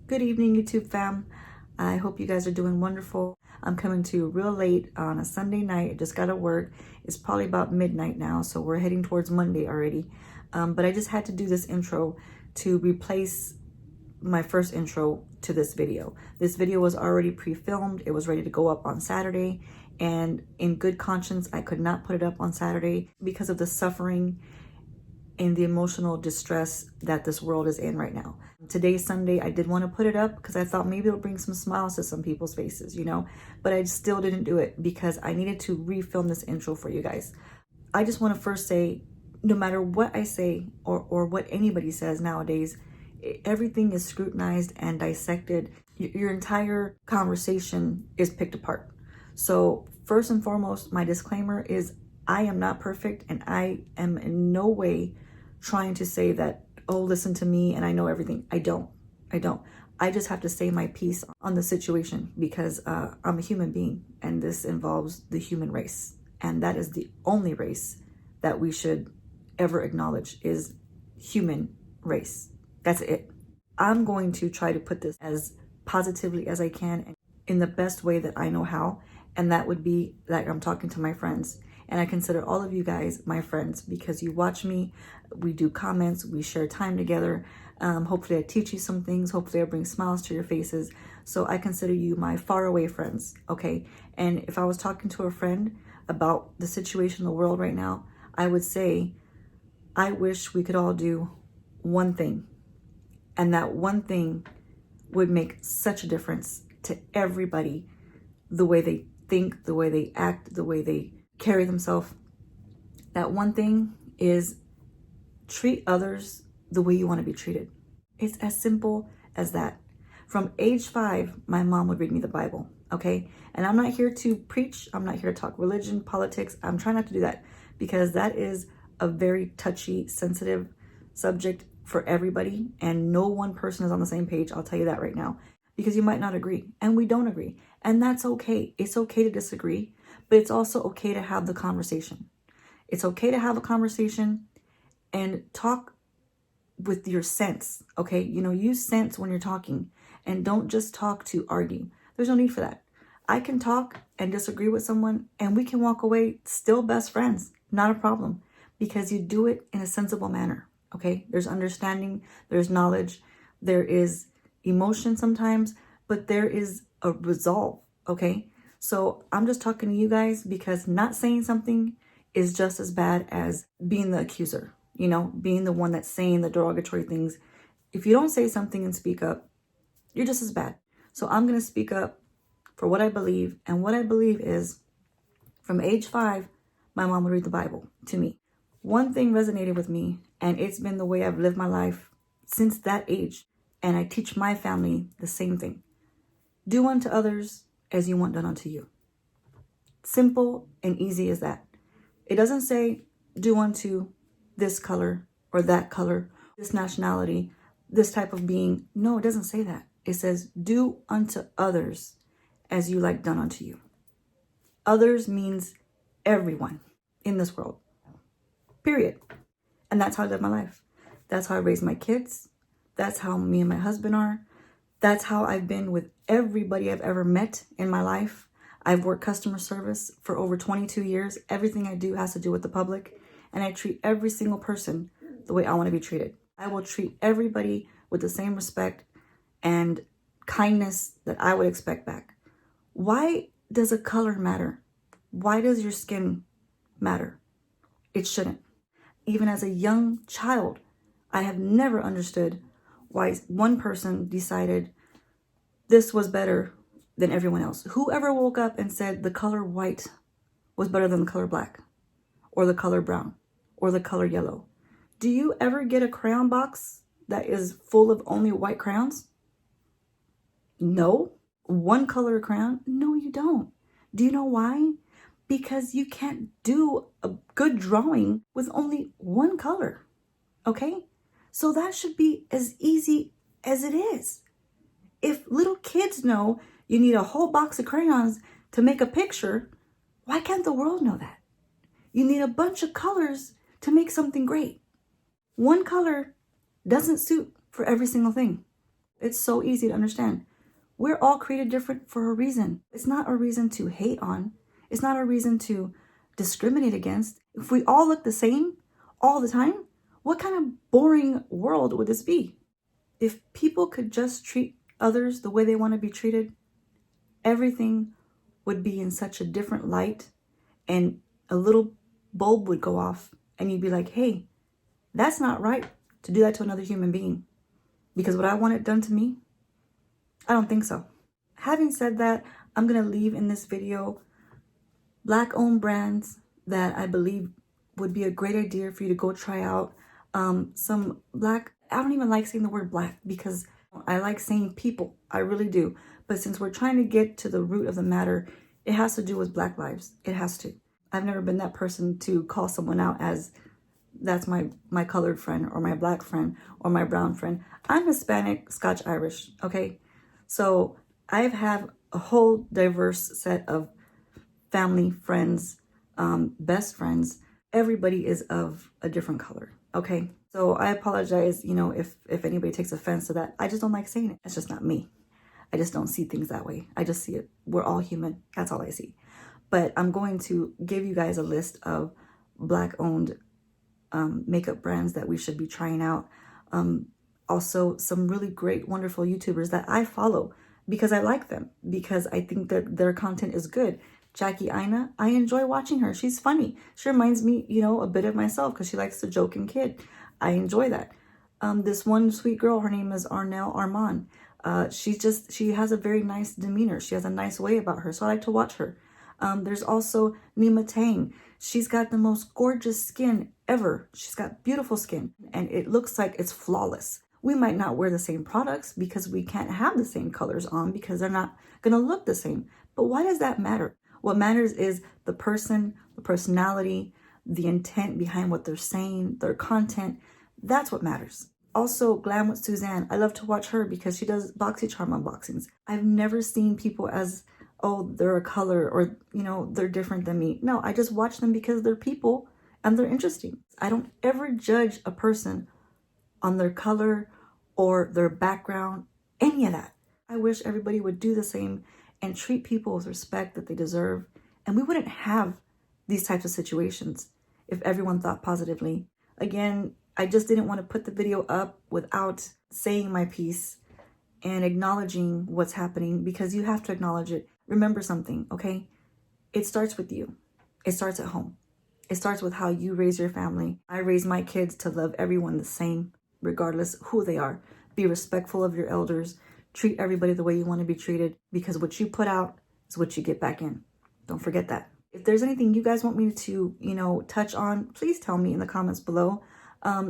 Good evening, YouTube fam. I hope you guys are doing wonderful. I'm coming to you real late on a Sunday night. I just got to work. It's probably about midnight now, so we're heading towards Monday already. But I just had to do this intro to replace my first intro to this video. This video was already pre-filmed. It was ready to go up on Saturday. And in good conscience, I could not put it up on Saturday because of the suffering and the emotional distress that this world is in right now. Today's Sunday, I did want to put it up because I thought maybe it'll bring some smiles to some people's faces, you know, but I still didn't do it because I needed to refilm this intro for you guys. I just want to first say, no matter what I say or what anybody says nowadays, everything is scrutinized and dissected. Your entire conversation is picked apart. So first and foremost, my disclaimer is I am not perfect, and I am in no way trying to say that, oh, listen to me and I know everything. I don't. I just have to say my piece on the situation because I'm a human being and this involves the human race. And that is the only race that we should ever acknowledge is human race. That's it. I'm going to try to put this as positively as I can and in the best way that I know how. And that would be that I'm talking to my friends. And I consider all of you guys my friends because you watch me, we do comments, we share time together. Hopefully I teach you some things. Hopefully I bring smiles to your faces. So I consider you my faraway friends, okay? And if I was talking to a friend about the situation in the world right now, I would say, I wish we could all do one thing. And that one thing would make such a difference to everybody, the way they think, the way they act, the way they carry themselves. That one thing is treat others the way you want to be treated. It's as simple as that. From age 5, my mom would read me the Bible, okay? And I'm not here to preach. I'm not here to talk religion, politics. I'm trying not to do that because that is a very touchy, sensitive subject for everybody. And no one person is on the same page. I'll tell you that right now because you might not agree and we don't agree. And that's okay. It's okay to disagree. But it's also okay to have the conversation. It's okay to have a conversation and talk with your sense, okay? You know, use sense when you're talking and don't just talk to argue. There's no need for that. I can talk and disagree with someone and we can walk away still best friends. Not a problem because you do it in a sensible manner, okay? There's understanding, there's knowledge, there is emotion sometimes, but there is a resolve, okay? So I'm just talking to you guys because not saying something is just as bad as being the accuser, you know, being the one that's saying the derogatory things. If you don't say something and speak up, you're just as bad. So I'm going to speak up for what I believe. And what I believe is from age 5, my mom would read the Bible to me. One thing resonated with me, and it's been the way I've lived my life since that age. And I teach my family the same thing. Do unto others as you want done unto you. Simple and easy as that. It doesn't say do unto this color or that color, this nationality, this type of being. No, it doesn't say that. It says do unto others as you like done unto you. Others means everyone in this world. Period. And that's how I live my life. That's how I raise my kids. That's how me and my husband are. That's how I've been with everybody I've ever met in my life. I've worked customer service for over 22 years. Everything I do has to do with the public. And I treat every single person the way I want to be treated. I will treat everybody with the same respect and kindness that I would expect back. Why does a color matter? Why does your skin matter? It shouldn't. Even as a young child, I have never understood why one person decided this was better than everyone else. Whoever woke up and said the color white was better than the color black or the color brown or the color yellow? Do you ever get a crayon box that is full of only white crayons? No. One color crayon? No, you don't. Do you know why? Because you can't do a good drawing with only one color, okay? So that should be as easy as it is. If little kids know you need a whole box of crayons to make a picture, why can't the world know that? You need a bunch of colors to make something great. One color doesn't suit for every single thing. It's so easy to understand. We're all created different for a reason. It's not a reason to hate on. It's not a reason to discriminate against. If we all look the same all the time, what kind of boring world would this be? If people could just treat others the way they want to be treated, everything would be in such a different light, and a little bulb would go off and you'd be like, hey, that's not right to do that to another human being. Because would I want it done to me? I don't think so. Having said that, I'm going to leave in this video Black-owned brands that I believe would be a great idea for you to go try out. Some Black, I don't even like saying the word Black because I like saying people. I really do. But since we're trying to get to the root of the matter, it has to do with Black lives. It has to. I've never been that person to call someone out as that's my colored friend or my Black friend or my brown friend. I'm Hispanic, Scotch Irish, okay? So I have a whole diverse set of family, friends, best friends. Everybody is of a different color, okay? So I apologize, if anybody takes offense to that. I just don't like saying it. It's just not me. I just don't see things that way. I just see it. We're all human. That's all I see. But I'm going to give you guys a list of Black-owned makeup brands that we should be trying out. Also, some really great, wonderful YouTubers that I follow because I like them, because I think that their content is good. Jackie Aina, I enjoy watching her. She's funny. She reminds me, a bit of myself because she likes to joke and kid. I enjoy that. This one sweet girl, her name is Arnell Armand. She has a very nice demeanor. She has a nice way about her, so I like to watch her. There's also Nima Tang. She's got the most gorgeous skin ever. She's got beautiful skin, and it looks like it's flawless. We might not wear the same products because we can't have the same colors on because they're not going to look the same. But why does that matter? What matters is the person, the personality, the intent behind what they're saying, their content. That's what matters. Also, Glam with Suzanne. I love to watch her because she does BoxyCharm unboxings. I've never seen people as, oh, they're a color or, they're different than me. No, I just watch them because they're people and they're interesting. I don't ever judge a person on their color or their background, any of that. I wish everybody would do the same and treat people with respect that they deserve. And we wouldn't have these types of situations if everyone thought positively. Again, I just didn't want to put the video up without saying my piece and acknowledging what's happening, because you have to acknowledge it. Remember something, okay? It starts with you. It starts at home. It starts with how you raise your family. I raise my kids to love everyone the same, regardless who they are. Be respectful of your elders. Treat everybody the way you want to be treated, because what you put out is what you get back in. Don't forget that. If there's anything you guys want me to, touch on, please tell me in the comments below.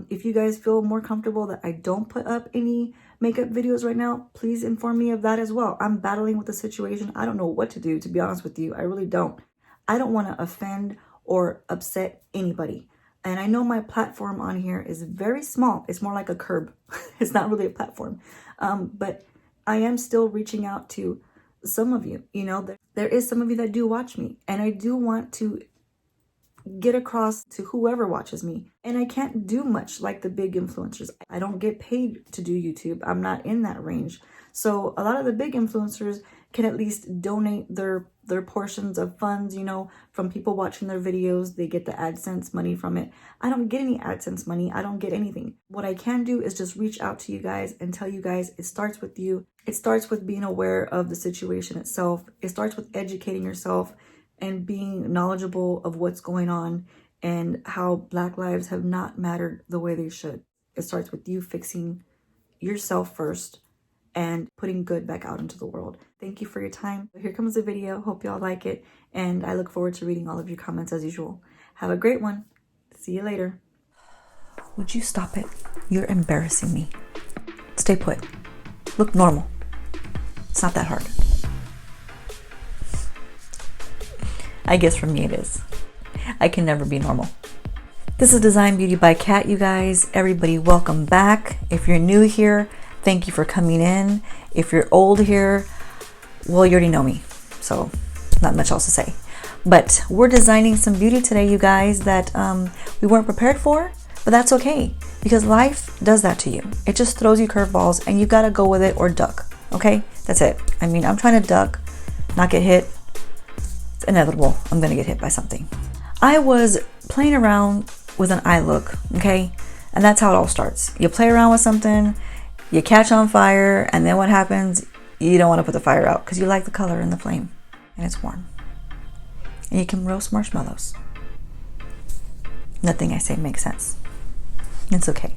If you guys feel more comfortable that I don't put up any makeup videos right now, please inform me of that as well. I'm battling with the situation. I don't know what to do, to be honest with you. I really don't. I don't want to offend or upset anybody. And I know my platform on here is very small. It's more like a curb. It's not really a platform. But I am still reaching out to some of you. There is some of you that do watch me, and I do want to get across to whoever watches me. And I can't do much like the big influencers. I don't get paid to do YouTube. I'm not in that range. So a lot of the big influencers can at least donate their portions of funds, from people watching their videos. They get the AdSense money from it. I don't get any AdSense money. I don't get anything. What I can do is just reach out to you guys and tell you guys it starts with you. It starts with being aware of the situation itself. It starts with educating yourself and being knowledgeable of what's going on and how Black lives have not mattered the way they should. It starts with you fixing yourself first and putting good back out into the world. Thank you for your time. Here comes the video. Hope y'all like it. And I look forward to reading all of your comments as usual. Have a great one. See you later. Would you stop it? You're embarrassing me. Stay put. Look normal. It's not that hard. I guess for me it is. I can never be normal. This is Design Beauty by Kat, you guys. Everybody, welcome back. If you're new here, thank you for coming in. If you're old here, well, you already know me, so not much else to say. But we're designing some beauty today, you guys, that we weren't prepared for, But that's okay, because life does that to you. It just throws you curveballs and you gotta go with it or duck, okay? That's it. I mean, I'm trying to duck, not get hit. It's inevitable. I'm gonna get hit by something. I was playing around with an eye look, okay? And that's how it all starts. You play around with something, you catch on fire, and then what happens? You don't want to put the fire out because you like the color and the flame, and it's warm. And you can roast marshmallows. Nothing I say makes sense. It's okay.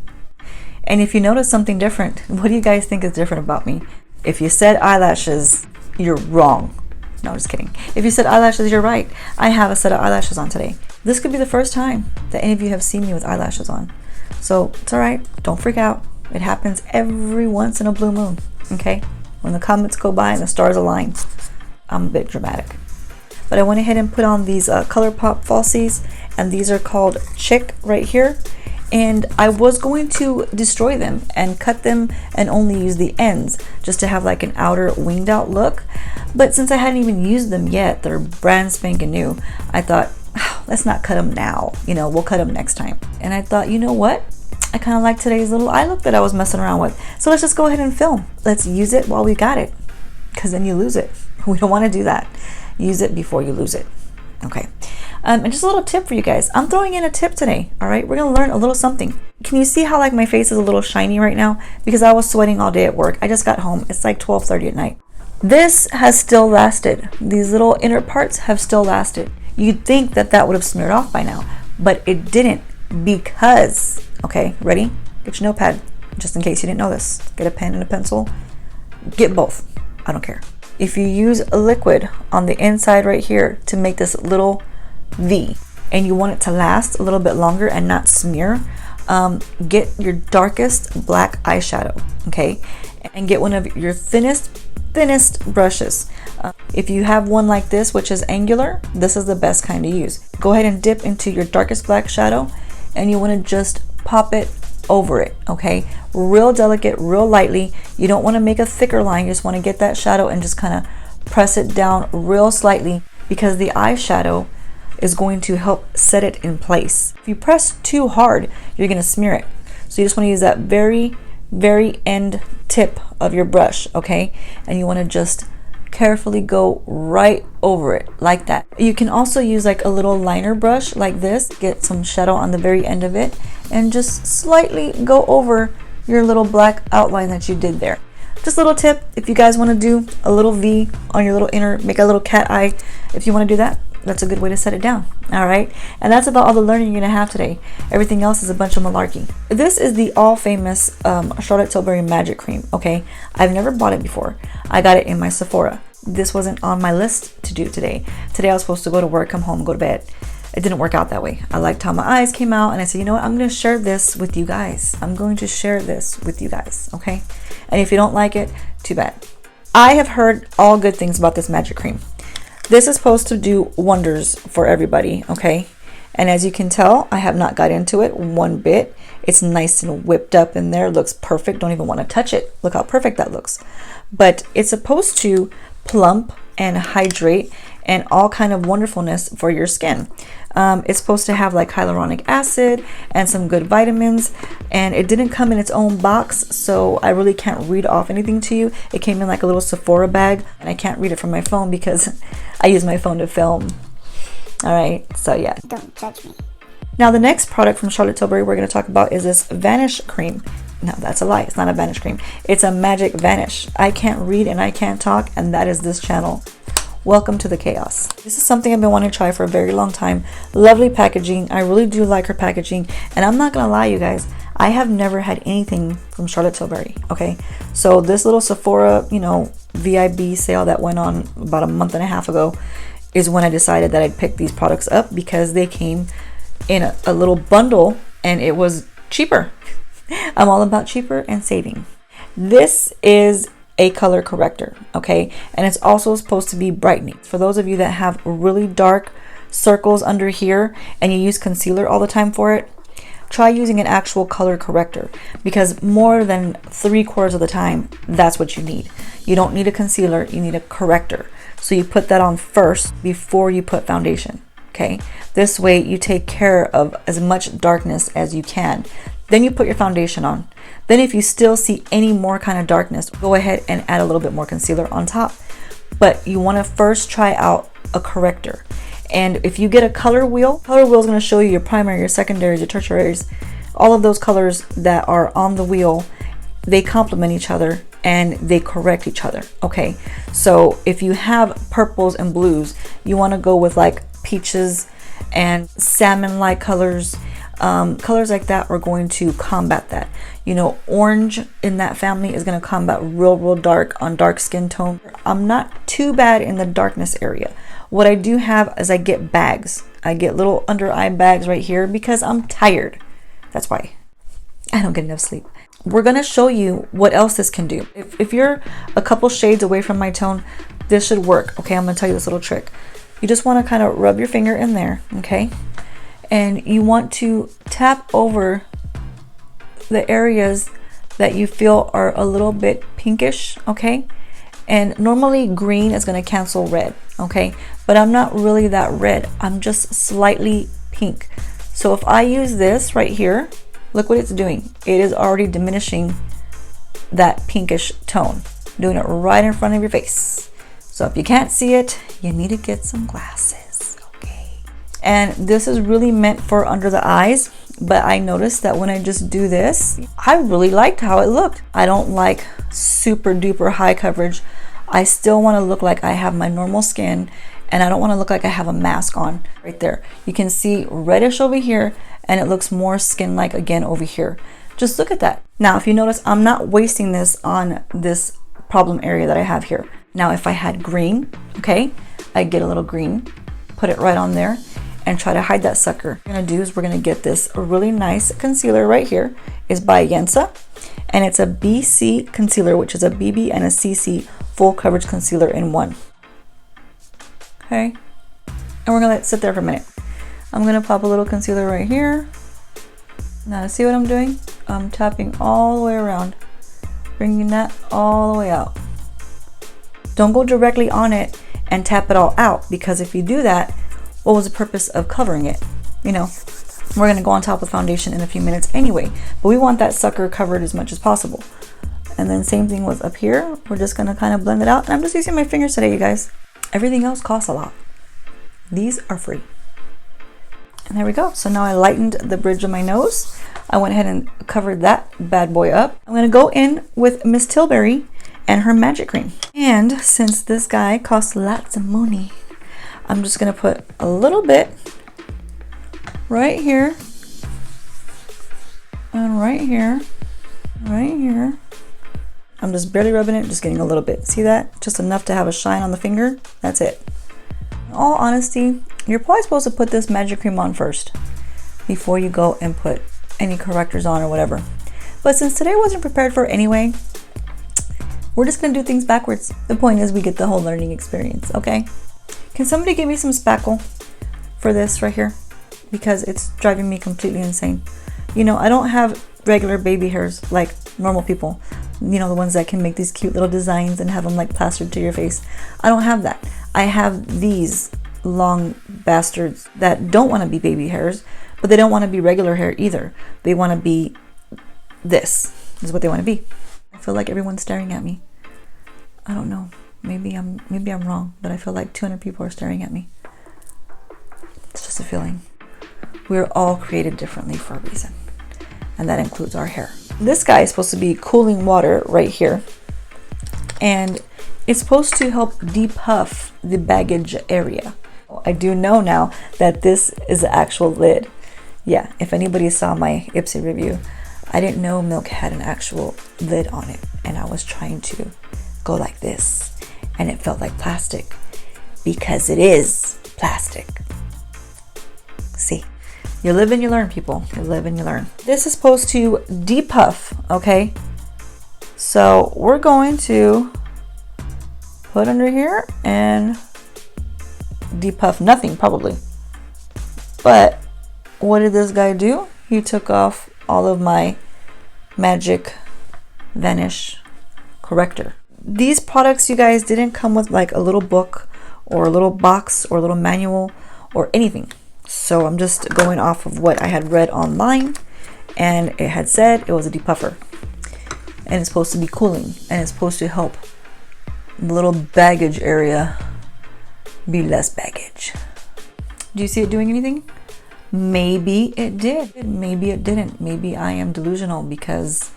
And if you notice something different, what do you guys think is different about me? If you said eyelashes, you're wrong. No, just kidding. If you said eyelashes, you're right. I have a set of eyelashes on today. This could be the first time that any of you have seen me with eyelashes on. So it's all right. Don't freak out. It happens every once in a blue moon, okay? When the comets go by and the stars align. I'm a bit dramatic. But I went ahead and put on these ColourPop falsies, and these are called Chick right here. And I was going to destroy them and cut them and only use the ends just to have like an outer winged out look. But since I hadn't even used them yet, they're brand spanking new, I thought, let's not cut them now. You know, we'll cut them next time. And I thought, you know what? I kind of like today's little eye look that I was messing around with. So let's just go ahead and film. Let's use it while we got it, because then you lose it. We don't want to do that. Use it before you lose it. Okay. And just a little tip for you guys. I'm throwing in a tip today. All right. We're going to learn a little something. Can you see how like my face is a little shiny right now? Because I was sweating all day at work. I just got home. It's like 12:30 at night. This has still lasted. These little inner parts have still lasted. You'd think that that would have smeared off by now, but it didn't, because, okay, ready? Get your notepad, just in case you didn't know this. Get a pen and a pencil. Get both. I don't care. If you use a liquid on the inside right here to make this little V, and you want it to last a little bit longer and not smear, get your darkest black eyeshadow, okay? And get one of your thinnest brushes. If you have one like this, which is angular, this is the best kind to use. Go ahead and dip into your darkest black shadow, and you want to just pop it over it, okay? Real delicate, real lightly. You don't want to make a thicker line. You just want to get that shadow and just kind of press it down real slightly, because the eyeshadow is going to help set it in place. If you press too hard, you're going to smear it. So you just want to use that very end tip of your brush, okay? And you want to just carefully go right over it like that. You can also use like a little liner brush like this, get some shadow on the very end of it, and just slightly go over your little black outline that you did there. Just a little tip, if you guys want to do a little V on your little inner, make a little cat eye, if you want to do that, that's a good way to set it down. All right, and that's about all the learning you're gonna have today. Everything else is a bunch of malarkey. This is the all famous Charlotte Tilbury Magic Cream. Okay, I've never bought it before. I got it in my Sephora. This wasn't on my list to do today. Today I was supposed to go to work, come home, go to bed. It didn't work out that way. I liked how my eyes came out, and I said, you know what, I'm gonna share this with you guys. I'm going to share this with you guys, okay? And if you don't like it, too bad. I have heard all good things about this magic cream. This is supposed to do wonders for everybody, okay? And as you can tell, I have not got into it one bit. It's nice and whipped up in there. Looks perfect. Don't even want to touch it. Look how perfect that looks. But it's supposed to plump and hydrate and all kind of wonderfulness for your skin. It's supposed to have like hyaluronic acid and some good vitamins, and it didn't come in its own box, so I really can't read off anything to you. It came in like a little Sephora bag, and I can't read it from my phone because I use my phone to film. All right, so yeah. Don't judge me. Now the next product from Charlotte Tilbury we're going to talk about is this Vanish cream. No, that's a lie. It's not a Vanish cream. It's a Magic Vanish. I can't read and I can't talk, and that is this channel. Welcome to the chaos. This is something I've been wanting to try for a very long time. Lovely packaging. I really do like her packaging, and I'm not gonna lie, you guys, I have never had anything from Charlotte Tilbury. Okay, so this little Sephora, you know, VIB sale that went on about a month and a half ago is when I decided that I'd pick these products up, because they came in a little bundle and it was cheaper. I'm all about cheaper and saving. This is a color corrector, okay? And it's also supposed to be brightening. For those of you that have really dark circles under here and you use concealer all the time for it, try using an actual color corrector, because more than 3/4 of the time, that's what you need. You don't need a concealer, you need a corrector. So you put that on first before you put foundation, Okay, this way you take care of as much darkness as you can. Then you put your foundation on. Then if you still see any more kind of darkness, go ahead and add a little bit more concealer on top. But you want to first try out a corrector. And if you get a color wheel is going to show you your primary, your secondaries, your tertiaries, all of those colors that are on the wheel. They complement each other and they correct each other. Okay, so if you have purples and blues, you want to go with like peaches and salmon like colors. Colors like that are going to combat that. You know, orange in that family is going to combat real dark on dark skin tone. I'm not too bad in the darkness area. What I do have is I get bags. I get little under eye bags right here because I'm tired. That's why I don't get enough sleep. We're going to show you what else this can do. If you're a couple shades away from my tone, this should work. Okay, I'm going to tell you this little trick. You just want to kind of rub your finger in there, okay? And you want to tap over the areas that you feel are a little bit pinkish, okay? And normally green is going to cancel red, okay? But I'm not really that red. I'm just slightly pink. So if I use this right here, look what it's doing. It is already diminishing that pinkish tone, doing it right in front of your face. So if you can't see it, you need to get some glasses, okay? And this is really meant for under the eyes, but I noticed that when I just do this, I really liked how it looked. I don't like super duper high coverage. I still want to look like I have my normal skin, and I don't want to look like I have a mask on right there. You can see reddish over here, and it looks more skin-like again over here. Just look at that. Now, if you notice, I'm not wasting this on this problem area that I have here. Now, if I had green, okay, I'd get a little green, put it right on there, and try to hide that sucker. What we're gonna do is we're gonna get this really nice concealer right here. It's by Yensa, and it's a BC concealer, which is a BB and a CC full coverage concealer in one. Okay, and we're gonna let it sit there for a minute. I'm gonna pop a little concealer right here. Now, see what I'm doing? I'm tapping all the way around, bringing that all the way out. Don't go directly on it and tap it all out, because if you do that, what was the purpose of covering it? You know, we're gonna go on top of the foundation in a few minutes anyway, but we want that sucker covered as much as possible. And then same thing with up here. We're just gonna kind of blend it out. And I'm just using my fingers today, you guys. Everything else costs a lot. These are free. And there we go. So now I lightened the bridge of my nose. I went ahead and covered that bad boy up. I'm gonna go in with Miss Tlbury and her magic cream. And since this guy costs lots of money, I'm just gonna put a little bit right here and right here, right here. I'm just barely rubbing it, just getting a little bit. See that? Just enough to have a shine on the finger. That's it. In all honesty, you're probably supposed to put this magic cream on first before you go and put any correctors on or whatever. But since today I wasn't prepared for it anyway, we're just gonna do things backwards. The point is we get the whole learning experience, okay? Can somebody give me some spackle for this right here? Because it's driving me completely insane. You know, I don't have regular baby hairs like normal people. You know, the ones that can make these cute little designs and have them like plastered to your face. I don't have that. I have these long bastards that don't want to be baby hairs, but they don't want to be regular hair either. They want to be this is what they want to be. I feel like everyone's staring at me. I don't know. Maybe I'm wrong, but I feel like 200 people are staring at me. It's just a feeling. We're all created differently for a reason, and that includes our hair. This guy is supposed to be cooling water right here, and it's supposed to help depuff the baggage area. I do know now that this is the actual lid. Yeah, if anybody saw my Ipsy review, I didn't know Milk had an actual lid on it, and I was trying to go like this, and it felt like plastic because it is plastic. See, you live and you learn, people. You live and you learn. This is supposed to depuff, okay? So we're going to put under here and depuff nothing probably. But what did this guy do? He took off all of my magic vanish corrector. These products, you guys, didn't come with like a little book or a little box or a little manual or anything. So I'm just going off of what I had read online, and it had said it was a depuffer, and it's supposed to be cooling, and it's supposed to help the little baggage area be less baggage. Do you see it doing anything? Maybe it did, maybe it didn't. Maybe I am delusional because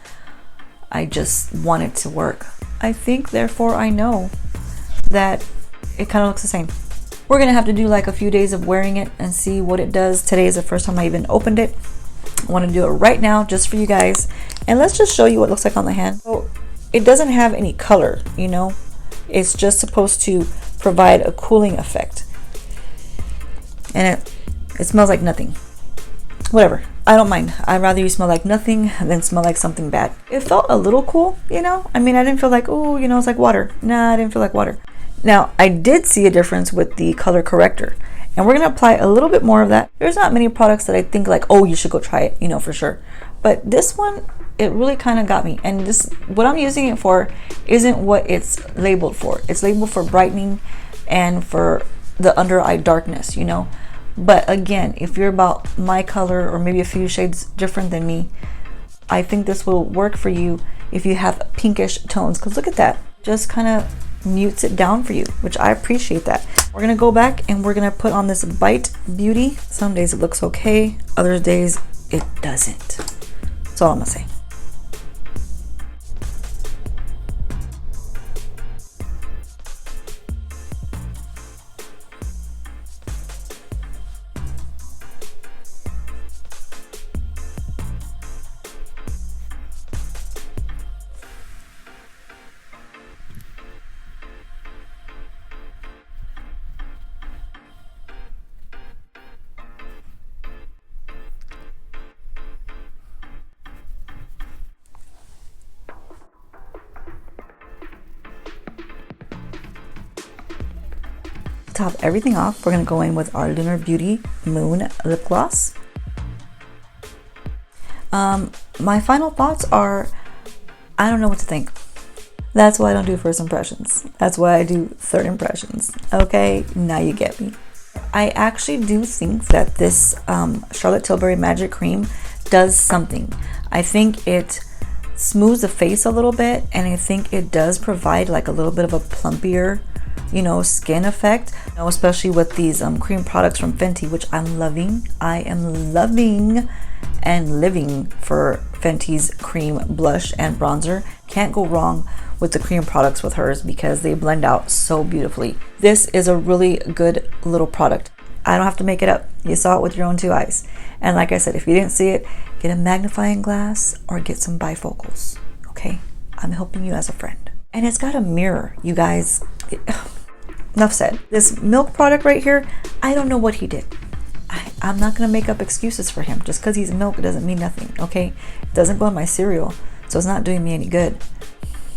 I just want it to work. I think, therefore, I know that it kind of looks the same. We're gonna have to do like a few days of wearing it and see what it does. Today is the first time I even opened it. I want to do it right now just for you guys, and let's just show you what it looks like on the hand. So it doesn't have any color, you know, it's just supposed to provide a cooling effect, and it smells like nothing. Whatever, I don't mind. I'd rather you smell like nothing than smell like something bad. It felt a little cool, you know. I mean, I didn't feel like, oh, you know, it's like water. Nah, I didn't feel like water. Now, I did see a difference with the color corrector, and we're going to apply a little bit more of that. There's not many products that I think like, oh, you should go try it, you know, for sure. But this one, it really kind of got me. And this, what I'm using it for isn't what it's labeled for. It's labeled for brightening and for the under eye darkness, you know. But again, if you're about my color or maybe a few shades different than me, I think this will work for you if you have pinkish tones. Because look at that, just kind of mutes it down for you, which I appreciate that. We're gonna go back and we're gonna put on this Bite Beauty. Some days it looks okay, other days it doesn't. That's all I'm gonna say. Top everything off, we're going to go in with our Lunar Beauty Moon Lip Gloss. My final thoughts are, I don't know what to think. That's why I don't do first impressions. That's why I do third impressions. Okay, now you get me. I actually do think that this Charlotte Tilbury Magic Cream does something. I think it smooths the face a little bit, and I think it does provide like a little bit of a plumpier, you know, skin effect, you know, especially with these cream products from Fenty, which I'm loving. I am loving and living for Fenty's cream blush and bronzer. Can't go wrong with the cream products with hers because they blend out so beautifully. This is a really good little product. I don't have to make it up. You saw it with your own two eyes. And like I said, if you didn't see it, get a magnifying glass or get some bifocals. Okay, I'm helping you as a friend. And it's got a mirror, you guys. Enough said. This milk product right here, I don't know what he did. I'm not gonna make up excuses for him. Just because he's milk doesn't mean nothing, okay? It doesn't go in my cereal, so it's not doing me any good.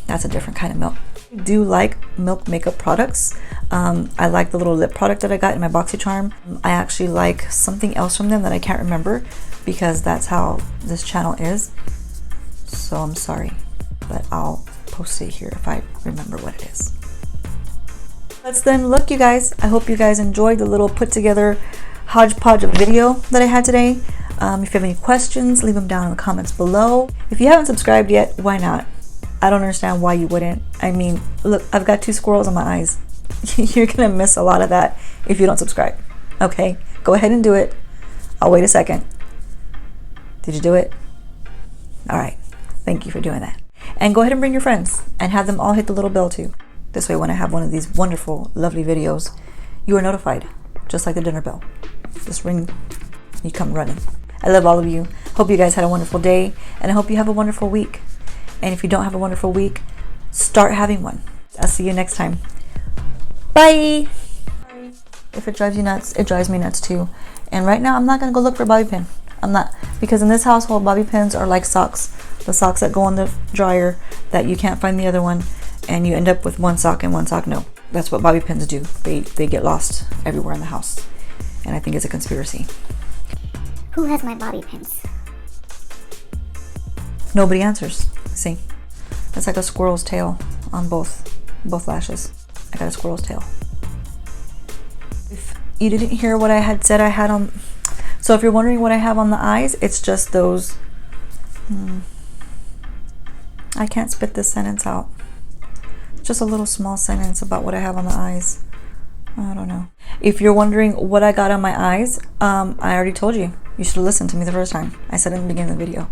That's a different kind of milk. I do like milk makeup products. I like the little lip product that I got in my BoxyCharm. I actually like something else from them that I can't remember because that's how this channel is. So I'm sorry, but I'll post it here if I remember what it is. Let's then look, you guys. I hope you guys enjoyed the little put together hodgepodge of video that I had today. If you have any questions, leave them down in the comments below. If you haven't subscribed yet, why not? I don't understand why you wouldn't. I mean, look, I've got 2 squirrels on my eyes. You're gonna miss a lot of that if you don't subscribe. Okay, go ahead and do it. I'll wait a second. Did you do it? All right, thank you for doing that. And go ahead and bring your friends and have them all hit the little bell too. This way, when I have one of these wonderful, lovely videos, you are notified, just like the dinner bell. Just ring, you come running. I love all of you. Hope you guys had a wonderful day, and I hope you have a wonderful week. And if you don't have a wonderful week, start having one. I'll see you next time. Bye. If it drives you nuts, it drives me nuts too. And right now, I'm not gonna go look for a bobby pin. I'm not, because in this household, bobby pins are like socks. The socks that go on the dryer that you can't find the other one, and you end up with one sock and one sock no. That's what bobby pins do. They get lost everywhere in the house. And I think it's a conspiracy. Who has my bobby pins? Nobody answers. See? It's like a squirrel's tail on both lashes. I got a squirrel's tail. you didn't hear what I had said I had on. So if you're wondering what I have on the eyes, it's just those. I can't spit this sentence out. Just a little small sentence about what I have on the eyes. I don't know. If you're wondering what I got on my eyes, I already told you. You should have listened to me the first time. I said in the beginning of the video.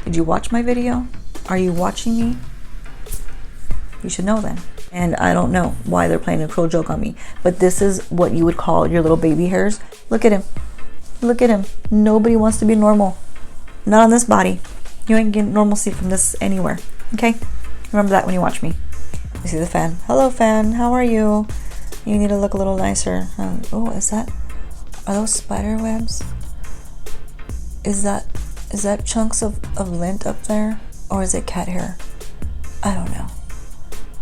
Did you watch my video? Are you watching me? You should know then. And I don't know why they're playing a cruel joke on me. But this is what you would call your little baby hairs. Look at him. Look at him. Nobody wants to be normal. Not on this body. You ain't getting normalcy from this anywhere. Okay? Remember that when you watch me. You see the fan. Hello, fan. How are you? You need to look a little nicer. Oh, is that... Are those spider webs? Is that chunks of lint up there? Or is it cat hair? I don't know.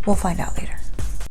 We'll find out later.